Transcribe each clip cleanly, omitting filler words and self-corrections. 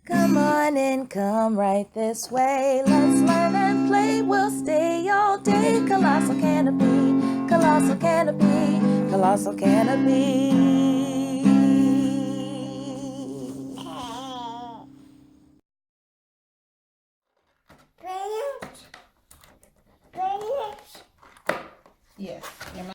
Come on and come right this way. Let's learn and play. We'll stay all day. Colossal canopy, colossal canopy, colossal canopy. Yes, your mom.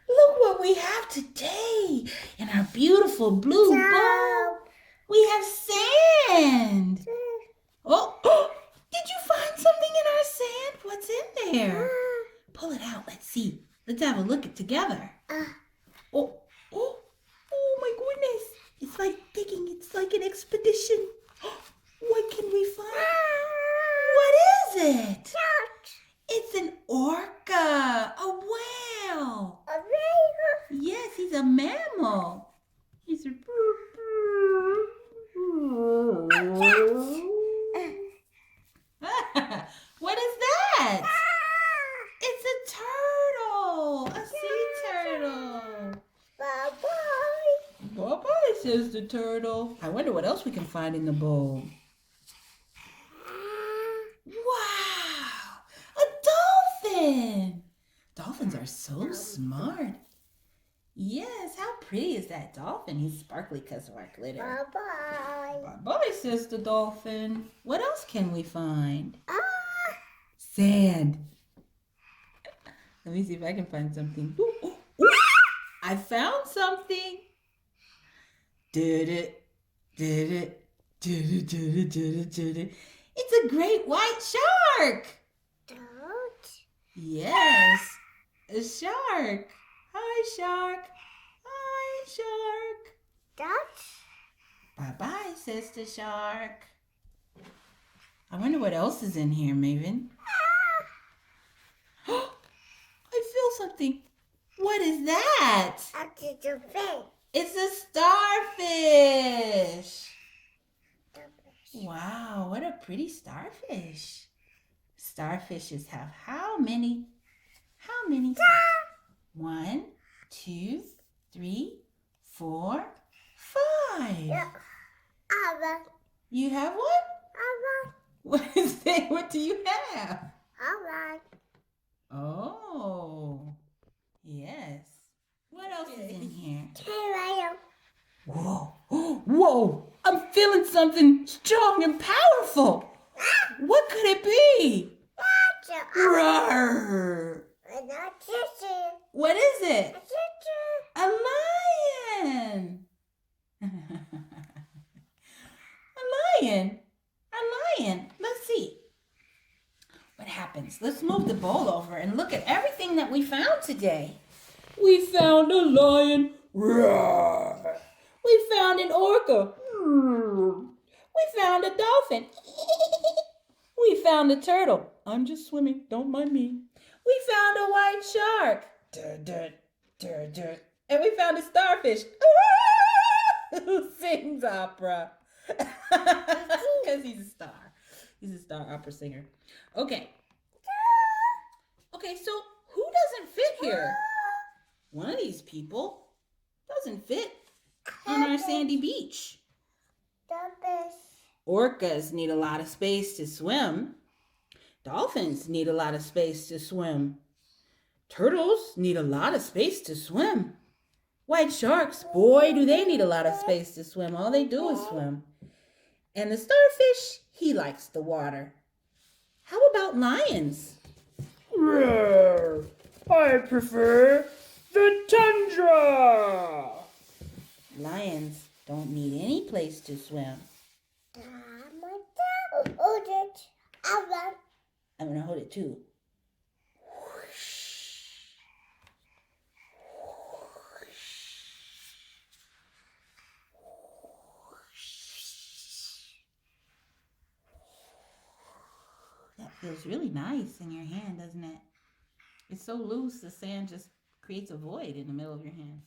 Look what we have today in our beautiful blue bowl. We have sand. Oh, did you find something in our sand? What's in there? Pull it out. Let's see. Let's have a look at together. Oh my goodness. It's like digging. It's like an expedition. What can we find? What is it? It's an orca. A whale. A whale? Yes, he's a mammal. He's a... What is that? It's a turtle. A sea turtle. Bye-bye. Bye-bye, says the turtle. I wonder what else we can find in the bowl. Wow! A dolphin! Dolphins are so smart. Yes, how pretty is that dolphin? He's sparkly because of our glitter. Bye-bye. Bye-bye, says the dolphin. What else can we find? Sand. Let me see if I can find something. Ooh, ooh, ooh. I found something. Did it. It's a great white shark. Yes, a shark. Hi, shark. Hi, shark. Bye-bye, says the shark. I wonder what else is in here, Maven. I feel something. What is that? It's a starfish. Wow, what a pretty starfish. Starfishes have how many? 1, 2, 3, 4, 5. Yeah. You have one? What is that? What do you have? Oh, yes. What else is in here? Whoa, whoa, I'm feeling something strong and powerful. What could it be? Roar. What is it? A lion. A lion. A lion. Let's see what happens. Let's move the bowl over and look at everything that we found today. We found a lion. Roar. We found an orca. We found a dolphin. We found a turtle. I'm just swimming. Don't mind me. We found a white shark. And we found a starfish. Who sings opera? Because he's a star. He's a star opera singer. Okay. Okay, so who doesn't fit here? One of these people doesn't fit on our sandy beach. Orcas need a lot of space to swim. Dolphins need a lot of space to swim. Turtles need a lot of space to swim. White sharks, boy, do they need a lot of space to swim. All they do is swim. And the starfish, he likes the water. How about lions? I prefer the tundra. Lions don't need any place to swim. I'm going to hold it too. That feels really nice in your hand, doesn't it? It's so loose, the sand just creates a void in the middle of your hand.